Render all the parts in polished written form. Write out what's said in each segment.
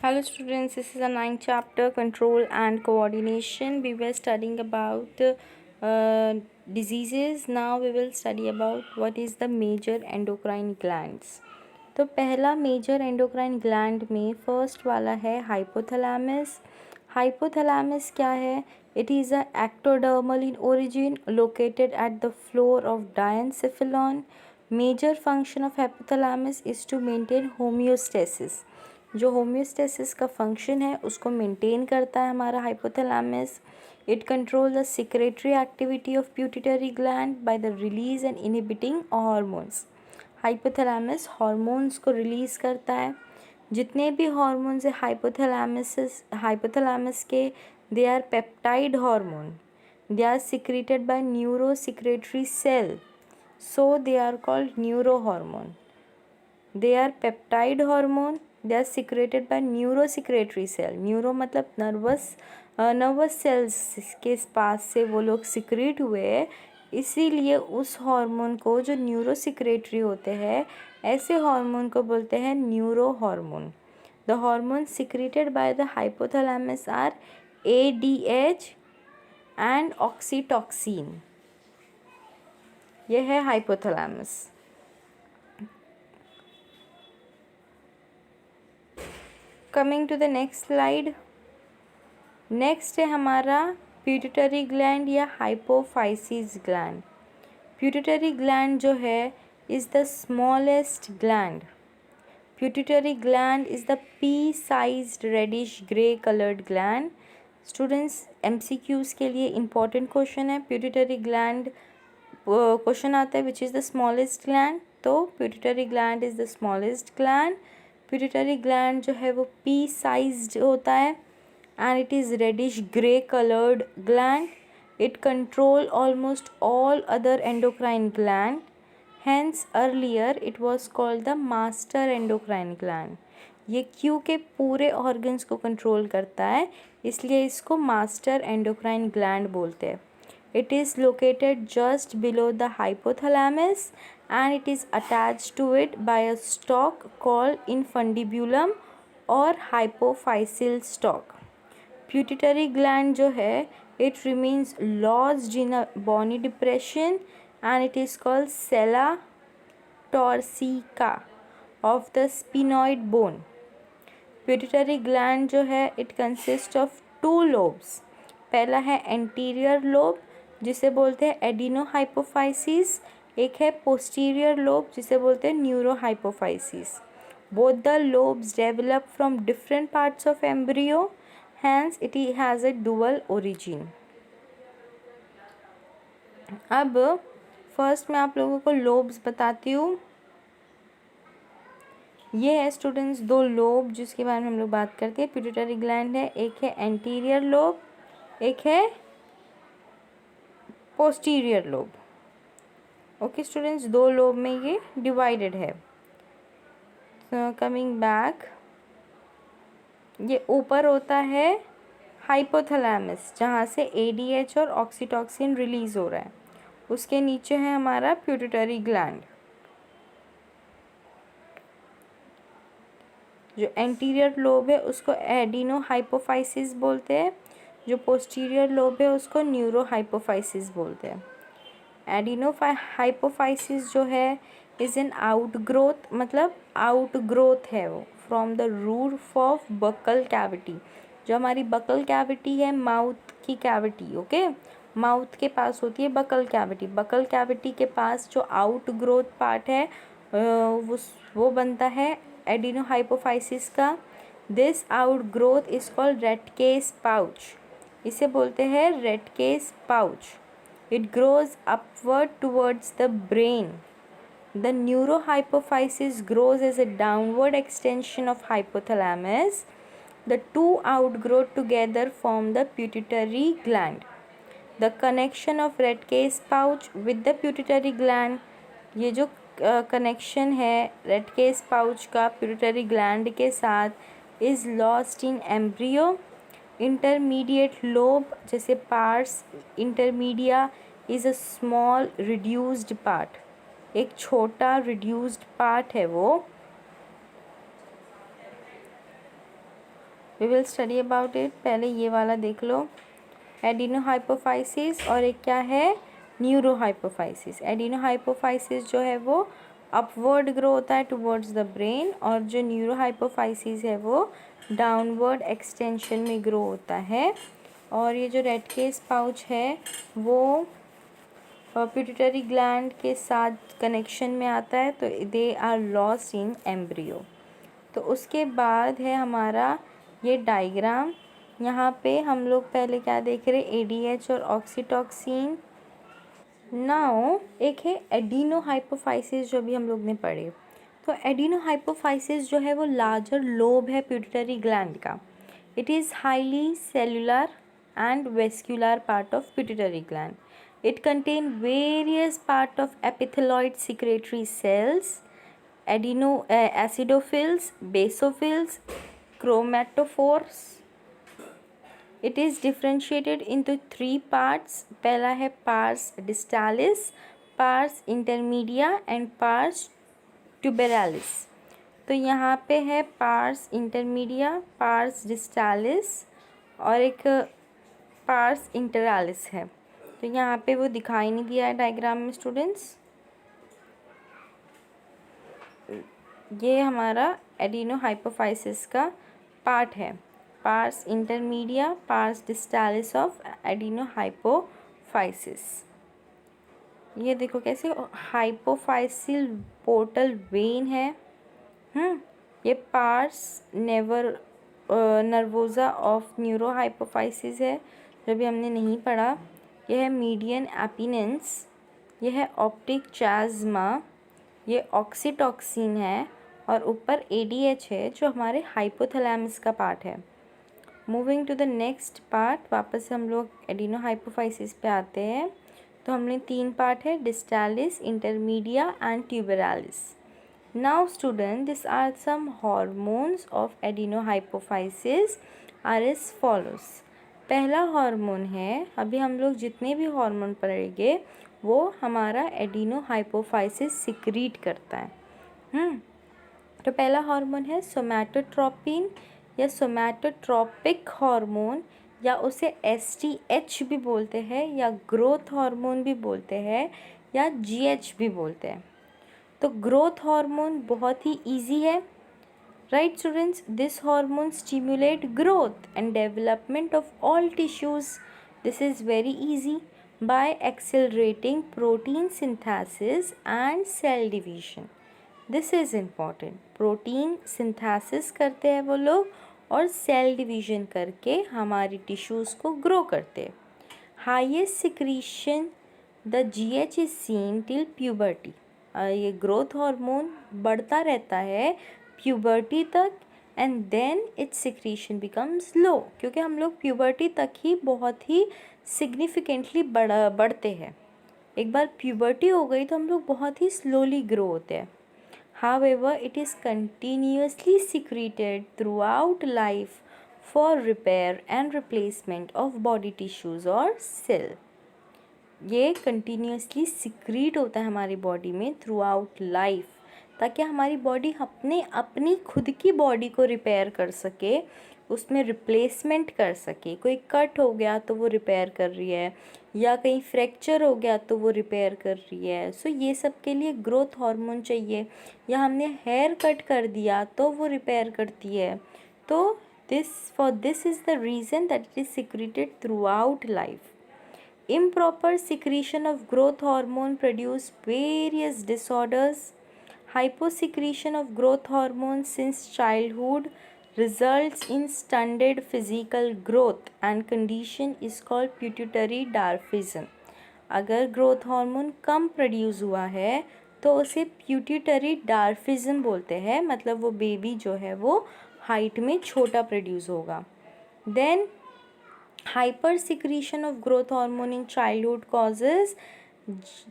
Hello students, this is a ninth chapter, control and coordination. We were studying about diseases. Now we will study about what is the major endocrine glands. तो पहला major endocrine gland में first वाला है hypothalamus. Hypothalamus क्या है? It is a ectodermal in origin located at the floor of diencephalon. Major function of hypothalamus is to maintain homeostasis. जो homeostasis का function है उसको मेंटेन करता है हमारा hypothalamus. It control the secretory activity of pituitary gland by the release and inhibiting hormones. Hypothalamus hormones को release करता है. जितने भी हार्मोन्स है हाइपोथैलेमस के, they are peptide hormone. They are secreted by neuro secretory cell, so they are called neuro hormone. They are peptide hormone. They are secreted by neuro secretory cell. Neuro मतलब nervous cells के पास से वो लोग secrete हुए, इसीलिए उस hormone को जो न्यूरो सिक्रेटरी होते हैं, ऐसे हार्मोन को बोलते हैं neuro hormone. The hormone secreted by the hypothalamus are ADH and oxytocin. यह है hypothalamus. Coming to the next slide. Next है हमारा प्यूटिटरी ग्लैंड या हाइपोफाइसिस ग्लैंड. प्यूटिटरी ग्लैंड जो है is the smallest gland. Pituitary gland is the pea-sized reddish grey coloured gland. Students MCQs के लिए important question है. प्यूटिटरी ग्लैंड क्वेश्चन आता है which is the smallest gland, तो pituitary gland is the smallest gland. Pituitary gland जो है वो pea-sized होता है and it is reddish grey colored gland. It control almost all other endocrine gland. Hence earlier it was called the master endocrine gland. ये Q के पूरे organs को control करता है, इसलिए इसको मास्टर एंडोक्राइन ग्लैंड बोलते हैं. It is located just below the hypothalamus and it is attached to it by a stalk called infundibulum or hypophyseal stalk. Pituitary gland जो है it remains lodged in a bony depression and it is called sella turcica of the sphenoid bone. Pituitary gland जो है it consist of 2 lobes. पहला है anterior lobe जिसे बोलते हैं एडिनोहाइपोफाइसिस. एक है पोस्टीरियर लोब जिसे बोलते हैं neurohypophysis. Both the lobes develop from different parts of embryo, hence it has a dual origin. अब फर्स्ट मैं आप लोगों को लोब्स बताती हूँ. ये है स्टूडेंट्स 2 लोब जिसके बारे में हम लोग बात करते हैं. प्यूटिटरी ग्लैंड है, एक है एंटीरियर लोब, एक है posterior lobe. Okay students, 2 lobe में ये डिवाइडेड है. कमिंग बैक, ये ऊपर होता है हाइपोथैलेमस जहाँ से ADH और ऑक्सीटॉक्सिन रिलीज़ हो रहा है. उसके नीचे है हमारा प्यूटिटरी ग्लैंड. जो एंटीरियर लोब है उसको एडिनोहाइपोफाइसिस बोलते हैं. जो पोस्टीरियर लोब है उसको न्यूरोहाइपोफाइसिस बोलते हैं. एडिनोहाइपोफाइसिस जो है इज़ एन आउटग्रोथ, मतलब आउटग्रोथ है वो from the roof of buccal cavity. जो हमारी बकल कैविटी है माउथ की कैविटी, ओके, माउथ के पास होती है बकल कैविटी. बकल कैविटी के पास जो आउटग्रोथ पार्ट है वो बनता है एडिनोहाइपोफाइसिस का. This outgrowth is called Rathke's pouch. इसे बोलते हैं Rathke's pouch. It grows upward towards the brain. The neurohypophysis grows as a downward extension of hypothalamus. The 2 outgrowth together form the pituitary gland. The connection of Redcase pouch with the pituitary gland, ये जो connection है Redcase pouch का pituitary gland के साथ, is lost in embryo. Intermediate lobe जैसे pars intermedia is a small reduced part. एक छोटा reduced part है वो. We will study about it. पहले ये वाला देख लो, एडिनोहाइपोफाइसिस, और एक क्या है, न्यूरोहाइपोफाइसिस। एडिनोहाइपोफाइसिस जो है वो अपवर्ड ग्रो होता है टुवर्ड्स द ब्रेन, और जो न्यूरोहाइपोफाइसिस है वो डाउनवर्ड एक्सटेंशन में ग्रो होता है। और ये जो रेड केस पाउच है वो पिट्यूटरी ग्लैंड के साथ कनेक्शन में आता है, तो they are lost in embryo. तो उसके बाद है हमारा ये डायग्राम। यहाँ पे हम लोग पहले क्या देख रहे हैं, एडीएच और ऑक्सीटॉक्सिन। नाउ एक है एडिनोहाइपोफाइसिस जो भी हम लोग ने पढ़े। तो एडिनोहाइपोफाइसिस जो है वो लार्जर लोब है पिट्यूटरी ग्लैंड का। It is highly cellular and vascular part of pituitary gland. It contain various part of epithelioid secretory cells, acidophils, basophils, chromatophores. It is differentiated into three parts. पहला है pars distalis, pars intermedia and pars tuberalis. तो यहाँ पे है pars intermedia, pars distalis और एक pars interalis है। तो यहाँ पे वो दिखाई नहीं दिया है डायग्राम में स्टूडेंट्स। ये हमारा एडिनोहाइपोफाइसिस का पार्ट है, पार्स इंटरमीडिया, पार्स डिस्टालिस ऑफ एडिनोहाइपोफाइसिस। ये देखो कैसे हाइपोफाइसिल पोर्टल वेन है। ये पार्स नर्वोजा ऑफ न्यूरोहाइपोफाइसिस है जो भी हमने नहीं पढ़ा। यह है मीडियन एपिनेंस, यह है ऑप्टिक चाज्मा, ये ऑक्सीटॉक्सिन है और ऊपर एडीएच है जो हमारे हाइपोथैलेमस का पार्ट है। Moving to the next part, वापस हम लोग एडिनोहाइपोफाइसिस पे आते हैं। तो हमने तीन पार्ट है, distalis, intermedia and tuberalis. Now student, this are some hormones of adenohypophysis are as follows. पहला हार्मोन है, अभी हम लोग जितने भी हार्मोन पढ़ेंगे वो हमारा एडिनोहाइपोफाइसिस सिक्रीट करता है। तो पहला हार्मोन है सोमैटोट्रोपिन या सोमैटोट्रोपिक हार्मोन, या उसे एसटीएच भी बोलते हैं, या ग्रोथ हार्मोन भी बोलते हैं, या जीएच भी बोलते हैं। तो ग्रोथ हार्मोन बहुत ही इजी है, right students? This hormone stimulate growth and development of all tissues. This is very easy by accelerating protein synthesis and cell division. This is important. Protein synthesis करते हैं वो लोग और cell division करके हमारी tissues को grow करते हैं। Highest secretion the GH is seen till puberty. ये ग्रोथ हार्मोन बढ़ता रहता है प्यूबर्टी तक, and then its secretion becomes low, क्योंकि हम लोग प्यूबर्टी तक ही बहुत ही सिग्निफिकेंटली बढ़ते हैं। एक बार प्यूबर्टी हो गई तो हम लोग बहुत ही स्लोली ग्रो होते हैं। However it is continuously secreted through out life for repair and replacement of body tissues और सेल। ये कंटिन्यूसली सिक्रीट होता है हमारी बॉडी में थ्रू आउट लाइफ, ताकि हमारी बॉडी अपनी खुद की बॉडी को रिपेयर कर सके, उसमें रिप्लेसमेंट कर सके। कोई कट हो गया तो वो रिपेयर कर रही है, या कहीं फ्रैक्चर हो गया तो वो रिपेयर कर रही है। सो ये सब के लिए ग्रोथ हार्मोन चाहिए। या हमने हेयर कट कर दिया तो वो रिपेयर करती है। तो this is the reason that it is secreted through out life. Improper secretion of growth hormone produce various disorders. Hyposecretion of growth hormone since childhood results in stunted physical growth and condition is called pituitary dwarfism. अगर growth hormone कम produce हुआ है तो उसे pituitary डार्फिज्म बोलते हैं, मतलब वो baby जो है वो हाइट में छोटा प्रोड्यूस होगा। Then hyper secretion of growth hormone in childhood causes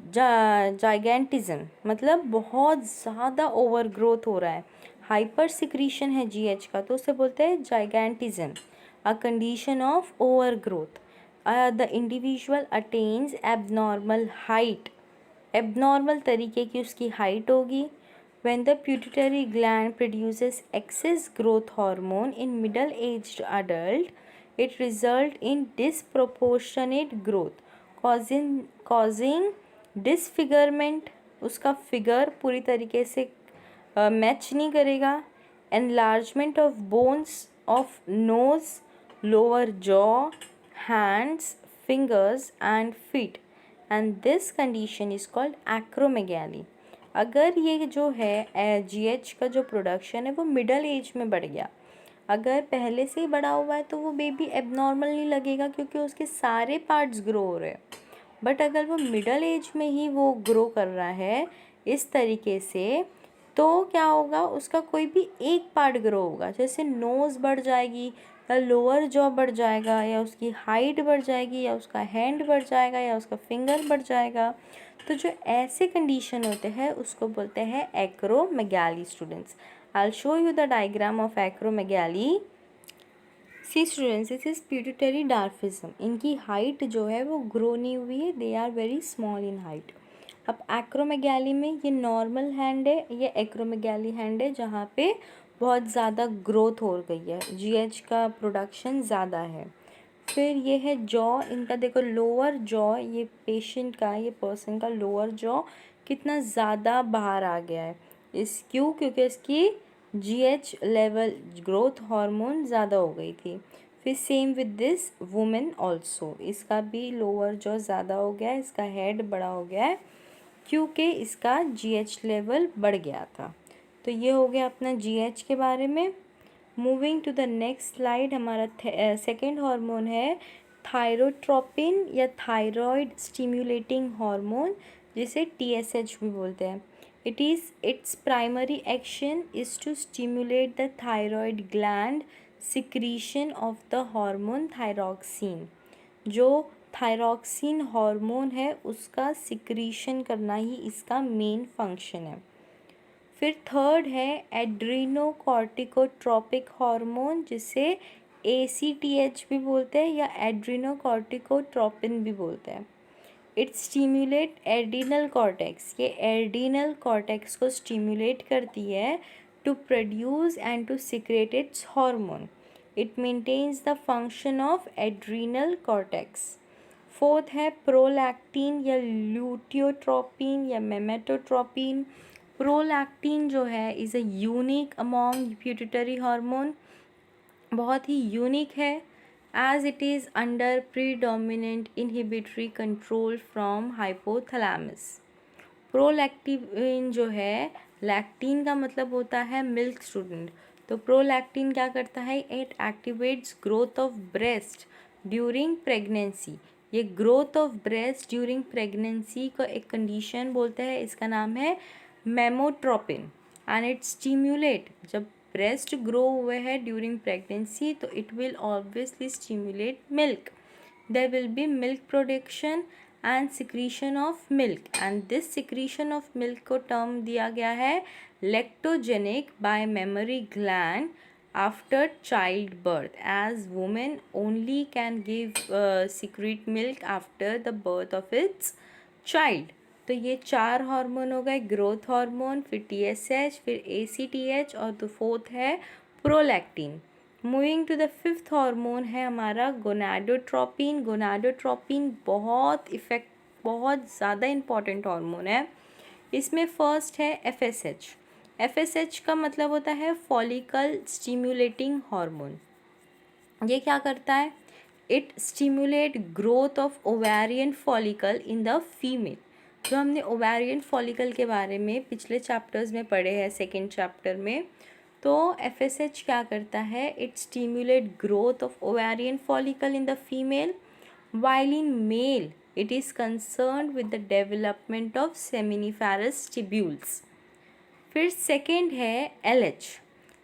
gigantism, मतलब बहुत ज़्यादा ओवर ग्रोथ हो रहा है। हाइपर सिक्रीशन है जीएच का तो उसे बोलते हैं gigantism, a condition of over growth. The individual attains abnormal height, abnormal तरीके की उसकी हाइट होगी, When the pituitary gland produces excess growth hormone in middle-aged adult, it results in disproportionate growth, causing disfigurement. उसका figure पूरी तरीके से match नहीं करेगा. Enlargement of bones of nose, lower jaw, hands, fingers and feet, and this condition is called acromegaly. अगर ये जो है GH का जो प्रोडक्शन है वो मिडल एज में बढ़ गया, अगर पहले से ही बड़ा हुआ है तो वो बेबी एबनॉर्मल नहीं लगेगा क्योंकि उसके सारे पार्ट्स ग्रो हो रहे हैं. बट अगर वो मिडल एज में ही वो ग्रो कर रहा है इस तरीके से, तो क्या होगा, उसका कोई भी एक पार्ट ग्रो होगा. जैसे नोज़ बढ़ जाएगी या लोअर जॉ बढ़ जाएगा या उसकी हाइट बढ़ जाएगी या उसका हैंड बढ़ जाएगा या उसका फिंगर बढ़ जाएगा. तो जो ऐसे कंडीशन होते हैं उसको बोलते हैं acromegaly. Students, I will show you the diagram of acromegaly. See students, this is pituitary dwarfism. इनकी हाइट जो है वो ग्रो नहीं हुई है, they are very small in height. अब एक्रोमेगाली में ये नॉर्मल हैंड है, ये एक्रोमेगाली हैंड है जहाँ पे बहुत ज़्यादा ग्रोथ हो गई है, जीएच का प्रोडक्शन ज़्यादा है. फिर ये है जॉ. इनका देखो लोअर जॉ, ये पेशेंट का, ये पर्सन का लोअर जॉ कितना ज़्यादा बाहर आ गया है. क्योंकि इसकी जीएच लेवल ग्रोथ हार्मोन ज़्यादा हो गई थी. फिर same with this women also, इसका भी लोअर जॉ ज़्यादा हो गया है, इसका हेड बड़ा हो गया है क्योंकि इसका जीएच लेवल बढ़ गया था. तो ये हो गया अपना जीएच के बारे में. Moving to the next slide, हमारा सेकेंड हार्मोन है थायरोट्रोपिन या थायरॉयड स्टिम्युलेटिंग हार्मोन, जिसे टीएसएच भी बोलते हैं. Its primary action is to stimulate the thyroid gland secretion of the hormone thyroxine. जो थायरॉक्सिन हार्मोन है उसका सिक्रीशन करना ही इसका मेन फंक्शन है. फिर थर्ड है एड्रीनोकॉर्टिकोट्रोपिक हार्मोन, जिसे ACTH भी बोलते हैं या एड्रीनोकॉर्टिकोट्रोपिन भी बोलते हैं. It stimulate adrenal cortex. ये एड्रीनल कॉर्टेक्स को स्टिम्युलेट करती है to produce and to secrete its hormone. It maintains the function of adrenal cortex. Fourth है प्रोलैक्टिन या ल्यूटियोट्रोपिन या मेमेटोट्रोपिन. प्रोलैक्टिन जो है is a unique among pituitary hormone, बहुत ही यूनिक है, as it is under predominant inhibitory control from hypothalamus. Prolactin जो है, लैक्टिन का मतलब होता है मिल्क. स्टूडेंट, तो प्रोलैक्टिन क्या करता है, it activates growth of breast during pregnancy. ये growth of breast during pregnancy को एक कंडीशन बोलते हैं, इसका नाम है मेमोट्रोपिन. एंड इट स्टिम्युलेट, जब ब्रेस्ट ग्रो हुए हैं ड्यूरिंग प्रेगनेंसी तो it will obviously stimulate milk. There will be milk production and secretion of milk, and this secretion of milk को टर्म दिया गया है lactogenic by mammary gland after child birth, as women only can give secrete milk after the birth of its child. तो ये चार hormone हो गए, growth hormone, फिर TSH, फिर ACTH और तो फोर्थ है prolactin. Moving to the fifth hormone है हमारा गोनाडोट्रोपिन. गोनाडोट्रोपिन बहुत ज़्यादा इम्पॉर्टेंट हार्मोन है. इसमें फर्स्ट है FSH. FSH का मतलब होता है फॉलिकल स्टिम्युलेटिंग हार्मोन. ये क्या करता है, it stimulate growth of ovarian follicle in the female. जो हमने ओवेरियन फॉलिकल के बारे में पिछले चैप्टर्स में पढ़े हैं, सेकेंड चैप्टर में, तो FSH क्या करता है, it stimulate growth of ovarian follicle in the female, while in male it is concerned with the development of seminiferous tubules. फिर सेकेंड है LH.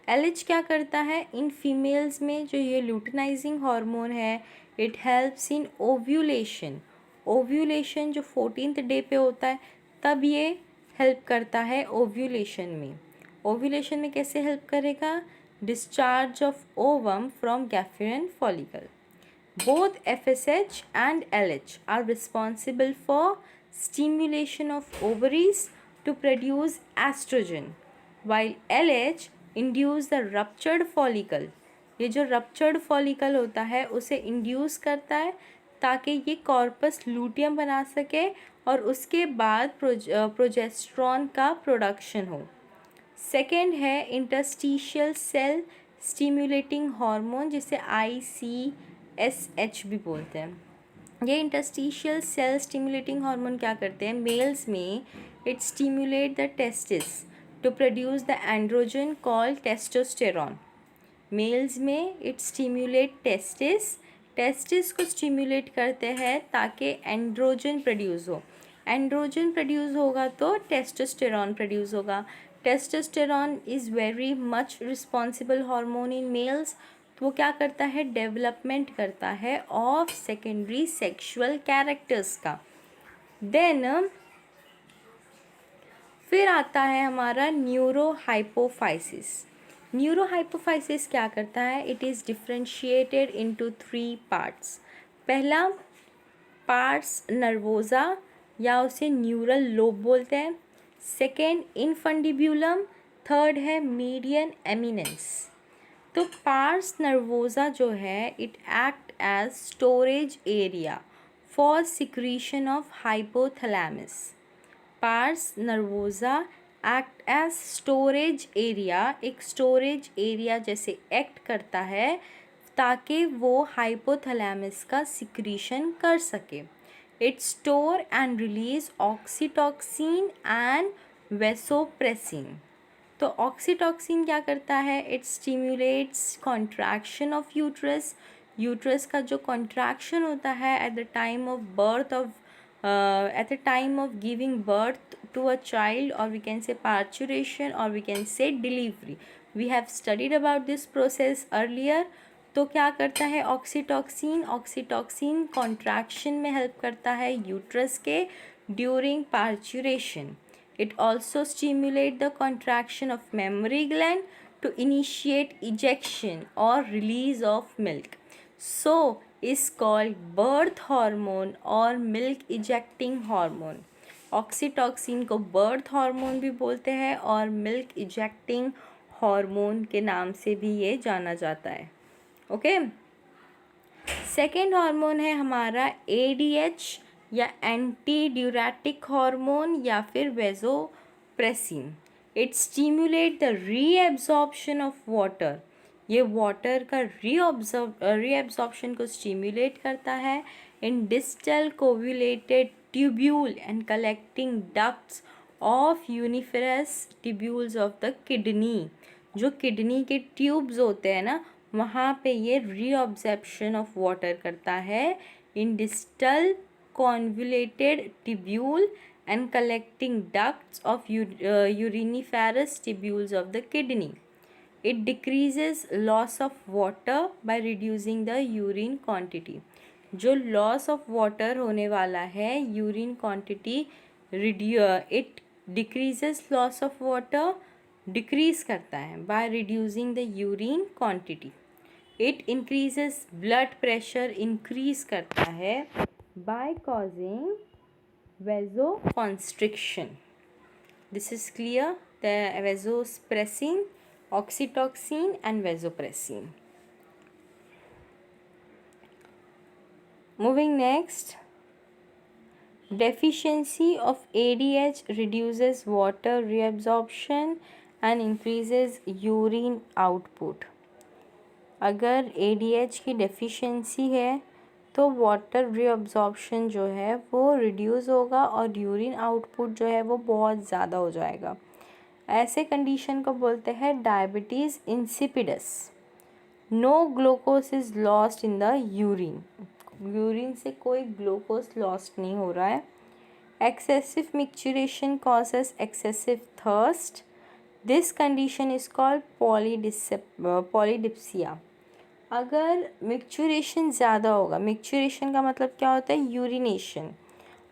LH क्या करता है, इन फीमेल्स में जो ये ल्यूटिनाइजिंग हार्मोन है, it helps in ovulation. Ovulation जो 14th डे पे होता है तब ये हेल्प करता है ओव्यूलेशन में. ओव्यूलेशन में कैसे हेल्प करेगा, discharge of ovum from Graafian follicle. Both FSH and LH are responsible for stimulation of ovaries to produce estrogen. while LH induce the ruptured follicle। ये जो रप्चर्ड फॉलिकल होता है उसे इंड्यूस करता है ताकि ये कॉर्पस लूटियम बना सके और उसके बाद प्रोजेस्ट्रॉन का प्रोडक्शन हो। सेकेंड है इंटरस्टिशियल सेल स्टिम्युलेटिंग हार्मोन, जिसे ICSH भी बोलते हैं। ये इंटरस्टिशियल सेल स्टिम्युलेटिंग हार्मोन क्या करते हैं? मेल्स में it stimulate the testis to produce the androgen called testosterone. Males में इट स्टिम्युलेट टेस्टिस को स्टिम्युलेट करते हैं ताकि एंड्रोजन प्रोड्यूस हो। एंड्रोजन प्रोड्यूस होगा तो टेस्टोस्टेरॉन प्रोड्यूस होगा। Testosterone is very much responsible hormone in males. तो वो क्या करता है? डेवलपमेंट करता है ऑफ सेकेंडरी सेक्सुअल कैरेक्टर्स का। देन फिर आता है हमारा न्यूरोहाइपोफाइसिस। न्यूरोहाइपोफाइसिस क्या करता है? It is differentiated into 3 parts. पहला पार्ट्स नर्वोजा या उसे न्यूरल लोब बोलते हैं। Second infundibulum. थर्ड है मीडियन एमिनेंस। तो पार्स नर्वोजा जो है it act as storage area for secretion of hypothalamus. Pars nervosa act as storage area, एक स्टोरेज एरिया जैसे एक्ट करता है ताकि वो हाइपोथैलेमस का सिक्रीशन कर सके। It store and release oxytocin and vasopressin. तो ऑक्सीटॉक्सिन क्या करता है? It stimulates contraction of uterus. Uterus का जो कॉन्ट्रैक्शन होता है at the time of birth of at the time of giving birth to a child, or we can say parturition, or we can say delivery. We have studied about this process earlier. तो क्या करता है oxytocin? Oxytocin contraction में help करता है uterus के during parturition. It also stimulate the contraction of mammary gland to initiate ejection or release of milk. So is called birth hormone और milk ejecting hormone. Oxytocin को birth hormone भी बोलते हैं और मिल्क इजेक्टिंग हार्मोन के नाम से भी ये जाना जाता है। ओके, सेकेंड हार्मोन है हमारा ADH या एंटी ड्यूरेटिक हार्मोन या फिर vasopressin. It stimulate the reabsorption of water. ये वाटर का रीएब्जॉर्प्शन को स्टिम्युलेट करता है in distal convoluted tubule and collecting ducts of uriniferous tubules of the kidney. जो किडनी के ट्यूब्स होते हैं ना, वहाँ पे ये रीअब्जॉर्प्शन ऑफ वाटर करता है in distal convoluted tubule and collecting ducts of uriniferous tubules of the kidney. It decreases loss of water by reducing the urine quantity. जो loss of water होने वाला है urine quantity it decreases loss of water, decrease करता है by reducing the urine quantity. It increases blood pressure, increase करता है by causing vasoconstriction. This is clear. The vasopressin, oxytocin and vasopressin. Moving next, deficiency of ADH reduces water reabsorption and increases urine output. अगर ADH की deficiency है तो water reabsorption जो है वो reduce होगा और यूरिन आउटपुट जो है वो बहुत ज़्यादा हो जाएगा। ऐसे कंडीशन को बोलते हैं diabetes insipidus. No glucose is lost in the urine. Urine से कोई ग्लूकोज लॉस्ट नहीं हो रहा है। Excessive micturition causes excessive thirst. This condition is called polydipsia. अगर मिक्चुरेशन ज़्यादा होगा, मिक्चुरेशन का मतलब क्या होता है? यूरिनेशन।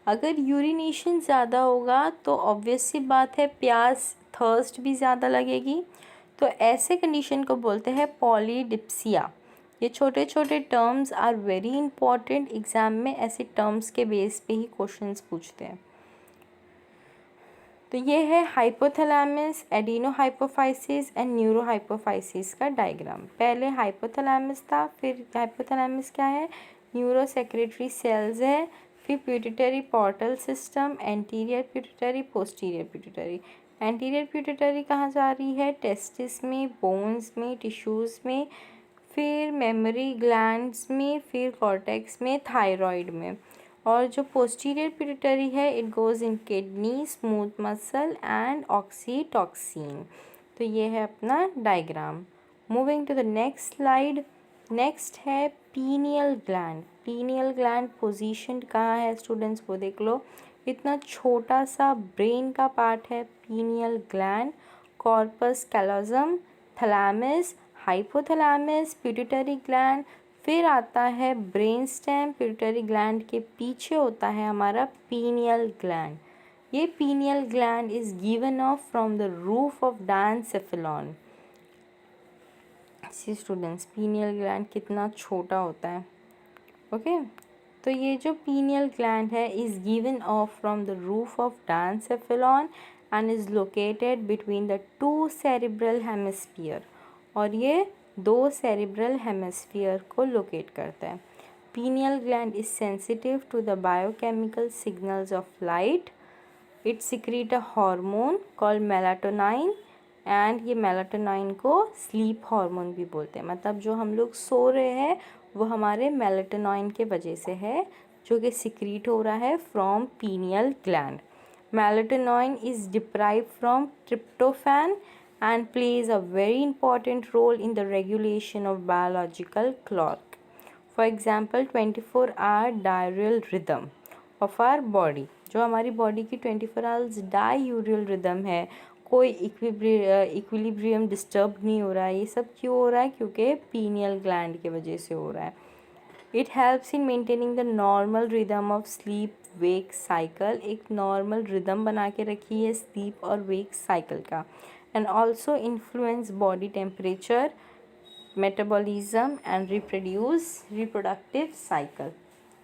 अगर यूरिनेशन ज़्यादा होगा तो ऑब्वियस सी बात है प्यास, थर्स्ट भी ज़्यादा लगेगी। तो ऐसे कंडीशन को बोलते हैं पॉलीडिप्सिया। ये छोटे छोटे terms are very important. Exam में ऐसे टर्म्स के बेस पे ही क्वेश्चंस पूछते हैं। तो ये है हाइपोथैलेमस, एडिनोहाइपोफाइसिस एंड न्यूरोहाइपोफाइसिस का डायग्राम। पहले हाइपोथैलेमस था, फिर हाइपोथैलेमस क्या है, न्यूरो सेक्रेटरी सेल्स है, फिर pituitary portal system, anterior pituitary, posterior pituitary. Anterior pituitary कहाँ जा रही है, टेस्टिस में, बोन्स में, टिश्यूज़ में, फिर मेमोरी ग्लैंड्स में, फिर कॉर्टेक्स में, थायराइड में। और जो पोस्टीरियर पिट्यूटरी है it goes in kidney, smooth muscle and oxytocin. तो ये है अपना diagram. Moving to the next slide. Next है pineal gland. Pineal gland position कहाँ है स्टूडेंट्स, वो देख लो। इतना छोटा सा ब्रेन का पार्ट है pineal gland. Corpus callosum, thalamus, hypothalamus, pituitary gland, फिर आता है ब्रेन स्टेम। पिट्यूटरी ग्लैंड के पीछे होता है हमारा पीनियल ग्लैंड। ये pineal gland is given off from the roof of diencephalon. See students, pineal gland कितना छोटा होता है। ओके तो ये जो पीनियल ग्लैंड है is given off from the roof of diencephalon and is located between the two cerebral hemisphere. और ये दो सेरिब्रल हेमिस्फीयर को लोकेट करता है। Pineal gland is sensitive to the biochemical signals of light. It secrete a hormone called मेलाटोनाइन and ये मेलाटोनाइन को sleep hormone भी बोलते हैं। मतलब जो हम लोग सो रहे हैं वो हमारे मेलाटोनाइन के वजह से है, जो कि सिक्रीट हो रहा है from pineal gland. Melatonin is deprived from tryptophan and plays a very important role in the regulation of biological clock. For example, 24-hour diurnal rhythm of our body. जो हमारी बॉडी की 24 आवर्स डायूरियल रिदम है, कोई equilibrium disturb नहीं हो रहा है। ये सब क्यों हो रहा है, क्योंकि पीनियल ग्लैंड की वजह से हो रहा है। It helps in maintaining the normal rhythm of sleep wake cycle. एक नॉर्मल रिदम बना के रखी है स्लीप और वेक साइकिल का। and also influence body temperature, metabolism and reproductive cycle.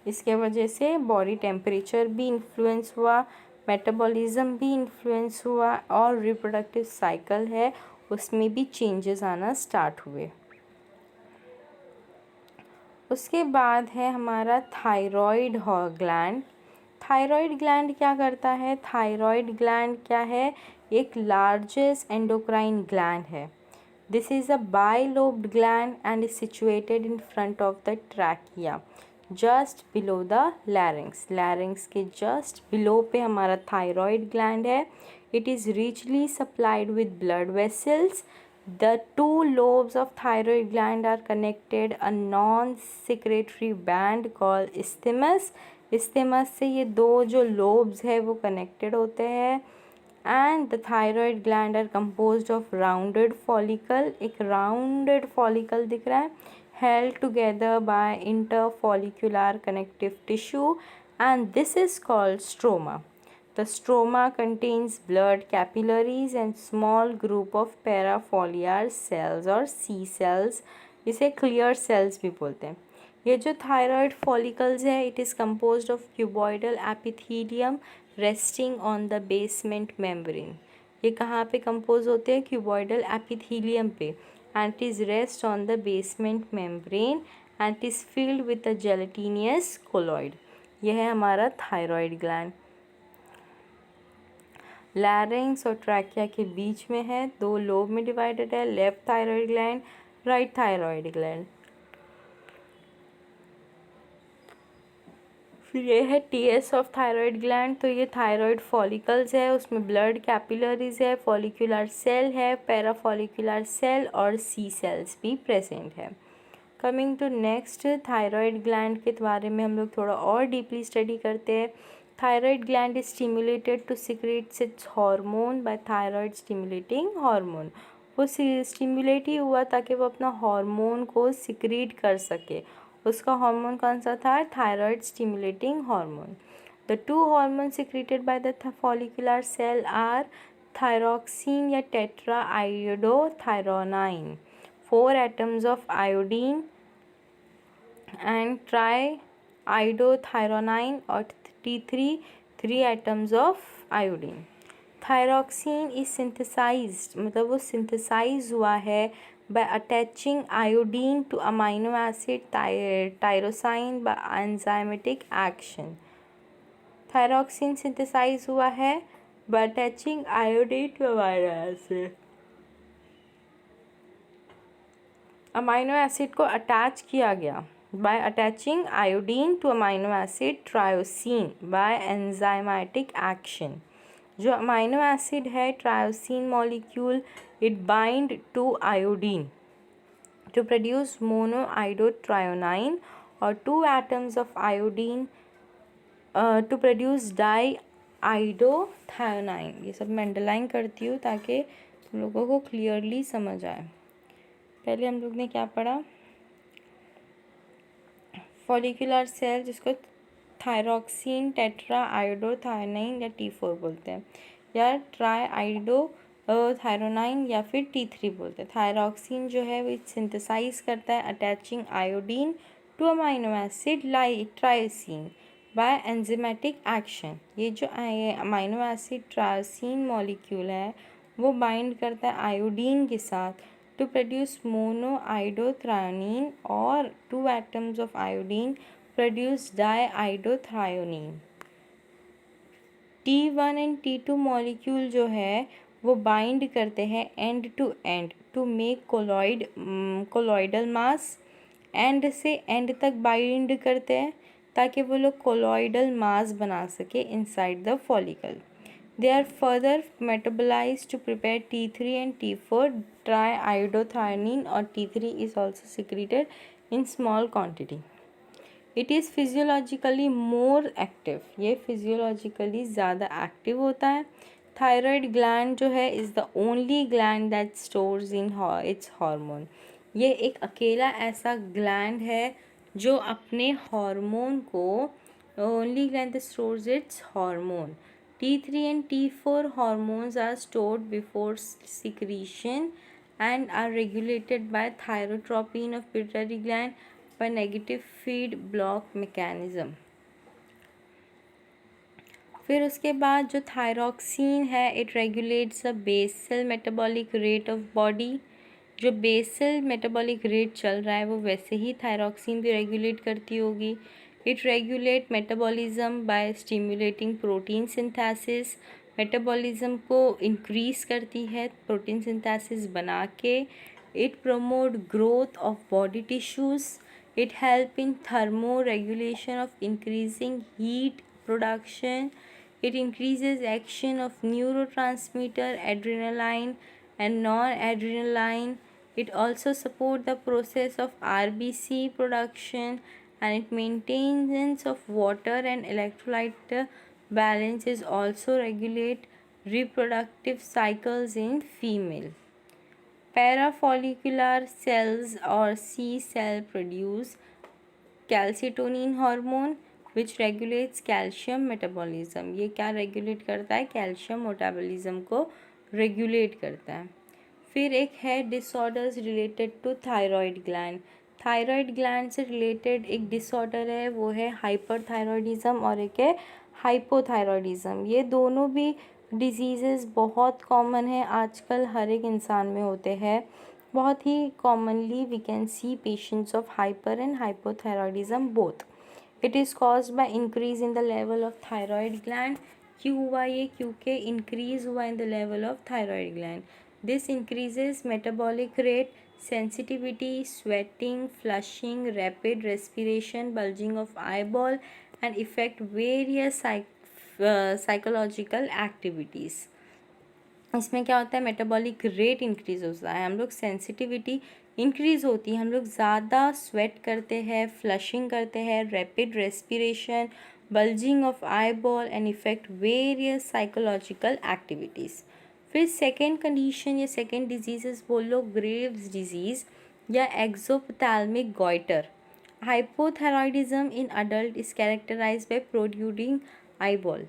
इसके वजह से बॉडी टेम्परेचर भी इन्फ्लुएंस हुआ, मेटाबॉलिज्म भी इन्फ्लुएंस हुआ और रिप्रोडक्टिव साइकिल है उसमें भी चेंजेस आना स्टार्ट हुए। उसके बाद है हमारा थायराइड ग्लैंड। थायराइड ग्लैंड क्या करता है, थायराइड ग्लैंड क्या है, एक लार्जेस्ट एंडोक्राइन ग्लैंड है। This is a bilobed gland and is situated in front of the trachea just below the larynx. लैरिंग्स के जस्ट बिलो पे हमारा थायराइड ग्लैंड है। It is richly supplied with blood vessels. The two lobes of thyroid gland are connected a non-secretory band called isthmus. isthmus से ये दो जो lobes है वो connected होते हैं। And the thyroid gland are composed of rounded follicle, एक rounded follicle दिख रहा है, held together by interfollicular connective tissue and this is called stroma. The stroma contains blood capillaries and small group of parafoliar cells और C cells, इसे clear cells भी बोलते हैं। ये जो thyroid follicles है it is composed of cuboidal epithelium resting on the basement membrane. ये कहाँ पे compose होते हैं, cuboidal epithelium पे, and it is rest on the basement membrane and it is filled with a gelatinous colloid. यह है हमारा thyroid gland। लैरिंग्स और ट्रैकिया के बीच में है, दो लोब में डिवाइडेड है, left thyroid gland, right thyroid gland. फिर ये है टीएस ऑफ थायराइड ग्लैंड। तो ये थायराइड फॉलिकल्स है, उसमें ब्लड कैपिलरीज है, फॉलिकुलर सेल है, पैराफॉलिकुलर सेल और सी सेल्स भी प्रेजेंट है। Coming to next, thyroid gland के बारे में हम लोग थोड़ा और डीपली स्टडी करते हैं। Thyroid gland is stimulated to secrete its hormone by thyroid stimulating hormone. वो स्टिमुलेट ही हुआ ताकि वो अपना हार्मोन को सिक्रीट कर सके। उसका हार्मोन कौन सा था, thyroid stimulating hormone. The two hormone secreted by the follicular cell are thyroxine या tetra iodothyronine, 4 atoms of iodine and triiodothyronine और T3, 3 atoms of iodine। Thyroxine is synthesized, मतलब वो सिंथेसाइज हुआ है by attaching iodine to amino acid tyrosine by enzymatic action. Thyroxine synthesize हुआ है by attaching iodine to amino acid को attach किया गया by attaching iodine to amino acid tyrosine by enzymatic action. जो अमाइनो एसिड है tyrosine molecule, it bind to iodine to produce monoiodotyrosine और 2 atoms of iodine to produce diiodothionine। ये सब मैं underline करती हूँ ताकि तुम लोगों को क्लियरली समझ आए। पहले हम लोग ने क्या पढ़ा, फॉलिकुलर सेल जिसको थायरॉक्सिन टेट्रा आयोडोथायोनाइन या T4 बोलते हैं, या ट्राई आइडो थायरोनाइन या फिर T3 बोलते हैं। थायरॉक्सिन जो है वो सिंथेसाइज करता है attaching iodine to amino acid tyrosine by enzymatic action. ये जो अमाइनो एसिड ट्रायोसिन मॉलिक्यूल है वो बाइंड करता है आयोडीन के साथ to produce monoiodothione और 2 atoms of iodine produce diiodothionine। T1 and T2 molecule जो है वो बाइंड करते हैं end to end to make colloidal mass. End से एंड तक बाइंड करते हैं ताकि वो लोग कोलॉइडल मास बना सके inside the follicle. They are further metabolized to prepare T3 and T4 triiodothione or T3 is also secreted in small quantity. It is physiologically more active, ये physiologically ज़्यादा active होता है। Thyroid gland जो है is the only gland that stores in its hormone। ये एक अकेला ऐसा gland है जो अपने हार्मोन को only gland that stores its hormone। T3 and T4 hormones are stored before secretion and are regulated by thyrotropin of pituitary gland by negative feed block mechanism। फिर उसके बाद जो थायरॉक्सिन है it regulates the basal metabolic rate of body. जो basal metabolic rate चल रहा है वो वैसे ही थायरॉक्सिन भी रेगुलेट करती होगी। It regulate metabolism by stimulating protein synthesis. Metabolism को इंक्रीज़ करती है प्रोटीन सिंथेसिस बना के। It promote growth of body tissues. It help in thermo regulation of increasing heat production. It increases action of neurotransmitter adrenaline and non-adrenaline. It also supports the process of RBC production and it maintenance of water and electrolyte balance is also regulate reproductive cycles in female. Parafollicular cells or C cell produce calcitonin hormone which regulates calcium metabolism। ये क्या regulate करता है, calcium metabolism को regulate करता है। फिर एक है disorders related to thyroid gland. Thyroid gland से रिलेटेड एक डिसऑर्डर है वो है हाइपरथायरॉयडिज्म और एक है हाइपोथायरॉयडिज्म। ये दोनों भी डिजीज़ेस बहुत कॉमन है आजकल, हर एक इंसान में होते हैं। बहुत ही commonly we can see patients of hyper and hypothyroidism both. It is caused by increase in the level of thyroid gland। क्यों हुआ ये, क्योंकि increase हुआ in the level of thyroid gland। This increases metabolic rate, sensitivity, sweating, flushing, rapid respiration, bulging of eyeball and affect various psychological activities। इसमें क्या होता है, metabolic rate increase होता है, हम लोग सेंसिटिविटी इंक्रीज़ होती है, हम लोग ज़्यादा स्वेट करते हैं, फ्लशिंग करते हैं, rapid respiration, bulging of eye ball and effect various psychological activities. फिर सेकेंड कंडीशन या सेकेंड डिजीज़ बोल लो ग्रेव्स डिजीज़ या exophthalmic goitre. Hypothyroidism in adult is characterised by producing eye ball.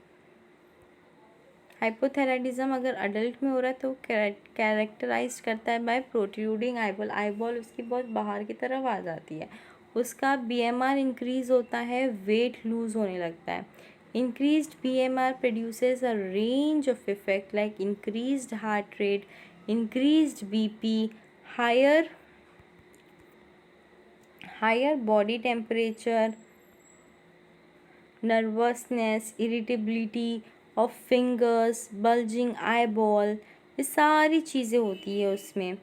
Hypothyroidism अगर अडल्ट में हो रहा है तो कैरेक्टराइज करता है बाय प्रोट्रूडिंग आईबॉल। आईबॉल उसकी बहुत बाहर की तरफ आ जाती है, उसका बीएमआर इंक्रीज़ होता है, वेट लूज़ होने लगता है। Increased BMR produces a range of effect like increased heart rate, increased BP, higher body temperature, nervousness, irritability of fingers, bulging eyeball, ये सारी चीज़ें होती है उसमें।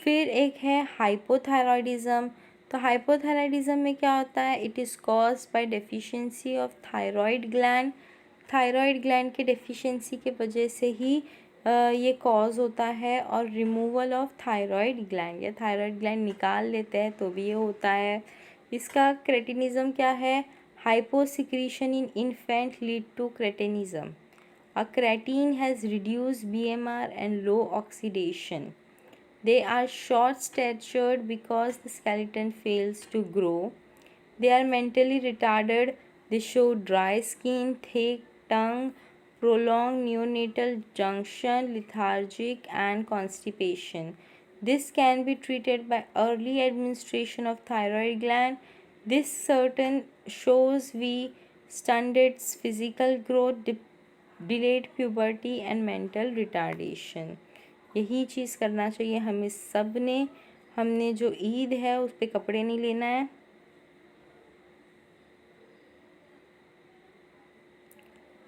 फिर एक है हाइपोथायरॉयडिज्म। तो हाइपोथायरॉयडिज्म में क्या होता है? It is caused by deficiency of thyroid gland. Thyroid gland के डेफिशिएंसी के वजह से ही ये कॉज होता है। और रिमूवल ऑफ थायराइड ग्लैंड या थायराइड ग्लैंड निकाल लेते हैं तो भी ये होता है। इसका क्रेटिनिज्म क्या है? Hyposecretion in infant lead to cretinism. A creatine has reduced BMR and low oxidation. They are short-statured because the skeleton fails to grow. They are mentally retarded. They show dry skin, thick tongue, prolonged neonatal junction, lethargic, and constipation. This can be treated by early administration of thyroid gland. This certain shows we stunted physical growth, delayed puberty and mental retardation. यही चीज़ करना चाहिए हमें सब ने। हमने जो ईद है उस पर कपड़े नहीं लेना है।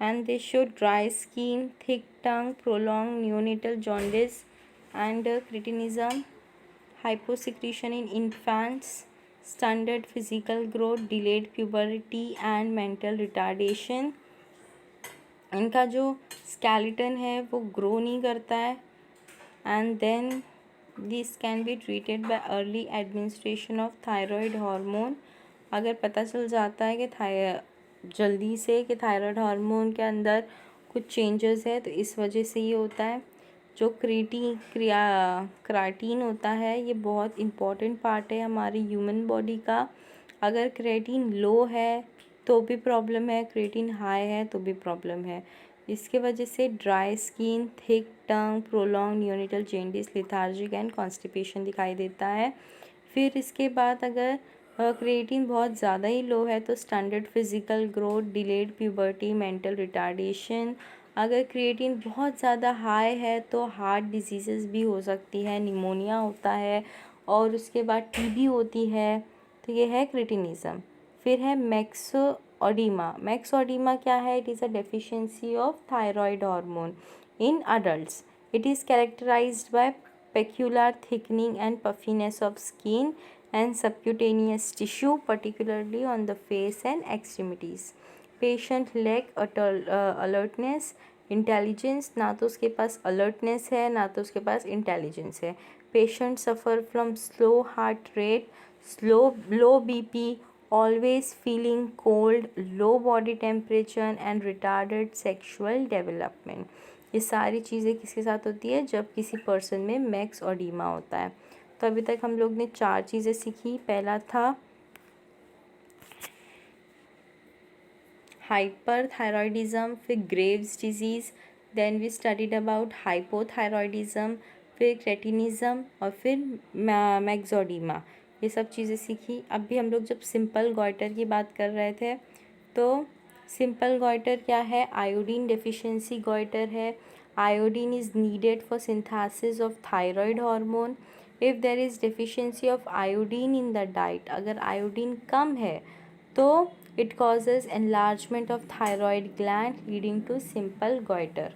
And they show dry skin, thick tongue, prolonged neonatal jaundice and cretinism, hyposecretion in infants, stunted physical growth, delayed puberty and mental retardation. इनका जो skeleton है वो grow नहीं करता है। And then this can be treated by early administration of thyroid hormone. अगर पता चल जाता है कि जल्दी से कि थायराइड हार्मोन के अंदर कुछ चेंजेस है तो इस वजह से ये होता है। जो क्राटीन होता है ये बहुत इम्पॉर्टेंट पार्ट है हमारी ह्यूमन बॉडी का। अगर क्रेटीन लो है तो भी प्रॉब्लम है, क्रेटीन हाई है तो भी प्रॉब्लम है। इसके वजह से dry skin, thick tongue, prolong neonatal jaundice, lethargic and constipation दिखाई देता है। फिर इसके बाद अगर क्रिएटिन बहुत ज़्यादा ही लो है तो standard physical growth, delayed puberty, mental retardation. अगर क्रिएटिन बहुत ज़्यादा हाई है तो हार्ट डिजीज़ भी हो सकती है, निमोनिया होता है और उसके बाद टीबी होती है। तो ये है क्रिटिनिज़म। फिर है मैक्सोडीमा। मैक्सोडीमा क्या है? It is a deficiency of thyroid hormone in adults. It is characterised by peculiar thickening and puffiness of skin and subcutaneous tissue, particularly on the face and extremities. Patient lack alertness, intelligence, ना तो उसके पास alertness है ना तो उसके पास intelligence है। Patient suffer from slow heart rate, low BP, always feeling cold, low body temperature and retarded sexual development. ये सारी चीज़ें किसके साथ होती है? जब किसी पर्सन में मैक्सोडीमा होता है। तो अभी तक हम लोग ने 4 चीज़ें सीखी। पहला था हाइपरथायरॉयडिज्म, फिर Graves disease, then we studied about hypothyroidism, फिर क्रेटिनिज्म और फिर मैक्सोडीमा। ये सब चीज़ें सीखी। अभी हम लोग जब सिंपल गॉइटर की बात कर रहे थे तो सिंपल गॉइटर क्या है? आयोडीन डेफिशिएंसी गॉइटर है। Iodine is needed for synthesis of thyroid hormone. If there is deficiency of iodine in the diet, अगर आयोडीन कम है तो it causes enlargement of thyroid gland leading to simple goitre.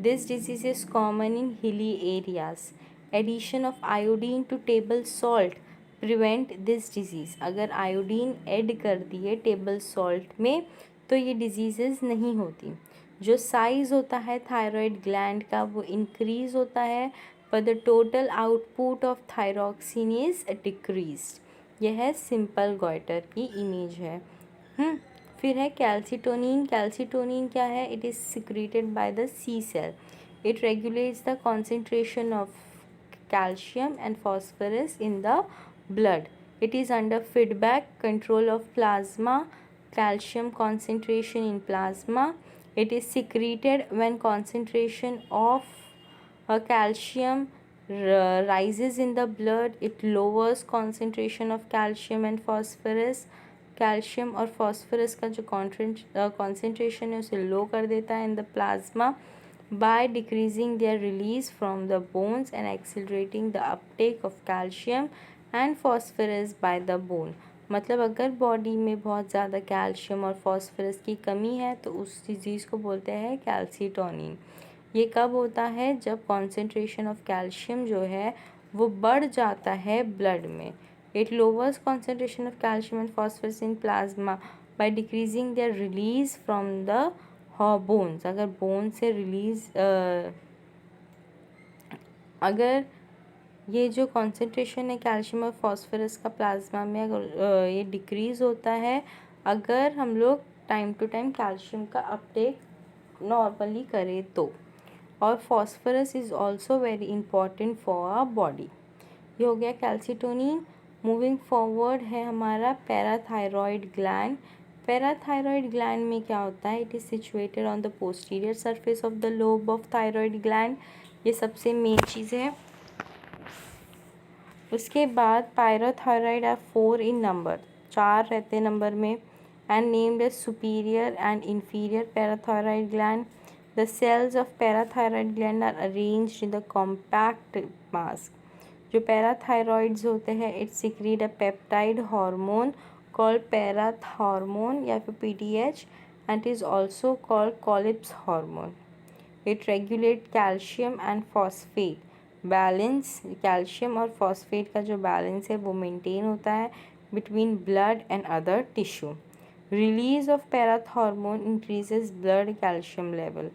This disease is common in hilly areas. Addition of iodine to table salt prevent this disease. अगर iodine add कर दिए table salt में तो ये disease नहीं होती। जो size होता है थायराइड ग्लैंड का वो इंक्रीज़ होता है, but the total output of thyroxine is decreased. यह है सिंपल गॉइटर की इमेज है। फिर है कैल्सीटोनिन। कैल्सीटोनिन क्या है? It is secreted by the C cell. It regulates the concentration of calcium and phosphorus in the blood. It is under feedback control of plasma calcium concentration in plasma. It is secreted when concentration of calcium rises in the blood. It lowers concentration of calcium and phosphorus. Calcium और phosphorus का जो concentration है उसे लो कर देता है in the plasma by decreasing their release from the bones and accelerating the uptake of calcium and phosphorus by the bone। मतलब अगर बॉडी में बहुत ज़्यादा कैल्शियम और फॉस्फोरस की कमी है तो उस डिज़ीज़ को बोलते हैं कैल्सीटोनिन। ये कब होता है? जब कॉन्सेंट्रेशन ऑफ कैल्शियम जो है वो बढ़ जाता है ब्लड में। It lowers concentration of calcium and phosphorus in plasma by decreasing their release from the bones. अगर बोन से रिलीज अगर ये जो कॉन्सेंट्रेशन है कैल्शियम और फॉस्फोरस का प्लाज्मा में अगर ये डिक्रीज़ होता है अगर हम लोग टाइम टू टाइम कैल्शियम का अपटेक नॉर्मली करें तो। और phosphorus is also very important for our body. ये हो गया कैल्सीटोनिन। मूविंग फॉरवर्ड है हमारा पैराथायरॉयड ग्लैंड। पैराथायरॉयड ग्लैंड में क्या होता है? It is situated on the posterior surface of the lobe of thyroid gland. ये सबसे मेन चीज़ है। उसके बाद पैराथायरॉयड आर 4 इन नंबर, 4 रहते नंबर में, and named as superior and inferior parathyroid gland. The cells of parathyroid gland are arranged in the compact mass. जो parathyroids होते हैं it secrete a peptide hormone called parathormone या फिर PTH and is also called Collip's hormone. It regulate calcium and phosphate balance. Calcium और phosphate का जो balance है वो मेंटेन होता है between blood and other tissue. Release of parathormone increases blood calcium level.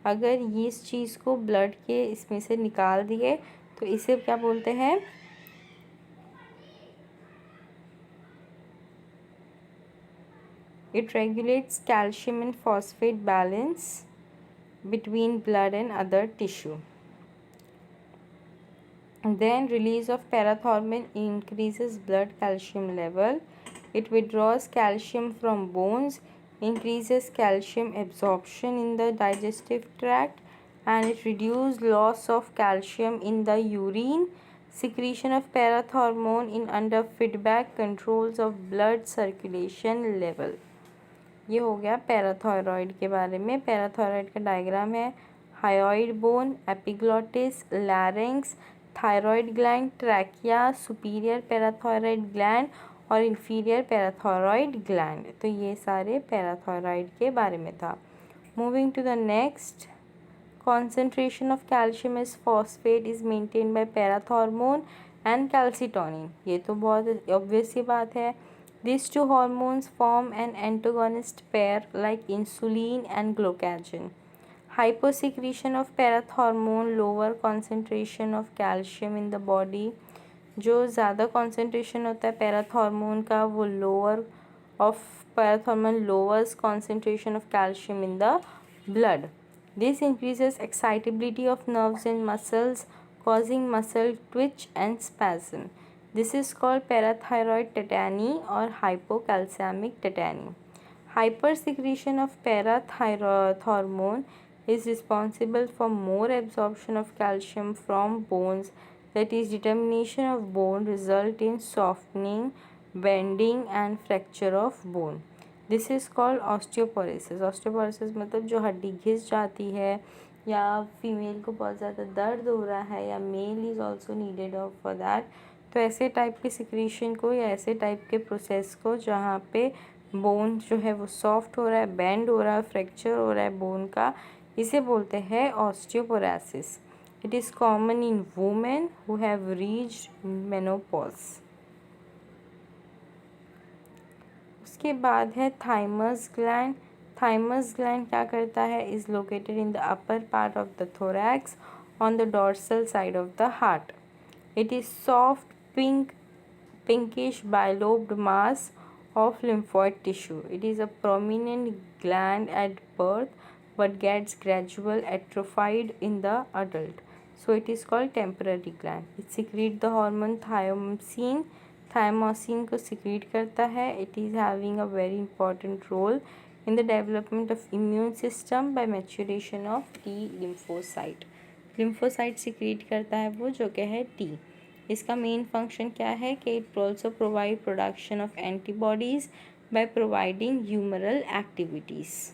अगर ये इस चीज़ को ब्लड के इसमें से निकाल दिए तो इसे क्या बोलते हैं? It regulates calcium and phosphate balance between blood and other tissue. Then release of parathormone increases blood calcium level. It withdraws calcium from bones, increases calcium absorption in the digestive tract, and it reduces loss of calcium in the urine. Secretion of parathormone in under feedback controls of blood circulation level। ये हो गया parathyroid के बारे में। Parathyroid का diagram है hyoid bone, epiglottis, larynx, thyroid gland, trachea, superior parathyroid gland और inferior parathyroid gland. तो ये सारे पैराथायरॉयड के बारे में था। Moving to the next, concentration of calcium as phosphate is maintain by parathormone and calcitonin. ये तो बहुत ऑब्वियस सी बात है। These two hormones form an antagonist pair like insulin and glucagon. Hyposecretion of parathormone, lower concentration of calcium in the body। जो ज़्यादा concentration होता है parathormone का वो parathormone lowers concentration of calcium in the blood. This increases excitability of nerves and muscles, causing muscle twitch and spasm. This is called parathyroid tetany or hypocalcemic tetany. Hypersecretion of parathormone is responsible for more absorption of calcium from bones. That is, determination of bone result in softening, bending and fracture of bone. This is called osteoporosis. Osteoporosis मतलब जो हड्डी घिस जाती है या female को बहुत ज़्यादा दर्द हो रहा है या mail is also needed for that. तो ऐसे टाइप के सिक्रीशन को या ऐसे टाइप के प्रोसेस को जहाँ पे बोन जो है वो सॉफ्ट हो रहा है, बेंड हो रहा है, फ्रैक्चर हो रहा है बोन का, इसे बोलते हैं osteoporosis. It is common in women who have reached menopause. उसके बाद है थाइमस ग्लैंड। थाइमस ग्लैंड क्या करता है? Is located in the upper part of the thorax on the dorsal side of the heart. It is soft pinkish bilobed mass of lymphoid tissue. It is a prominent gland at birth but gets gradual atrophied in the adult. So it is called temporary gland. It secretes the hormone thymosin. Thymosin को secrete करता है. It is having a very important role in the development of immune system by maturation of T lymphocyte. Lymphocyte secrete करता है वो जो कि है T। इसका मेन फंक्शन क्या है कि it also provide production of antibodies by providing humoral activities.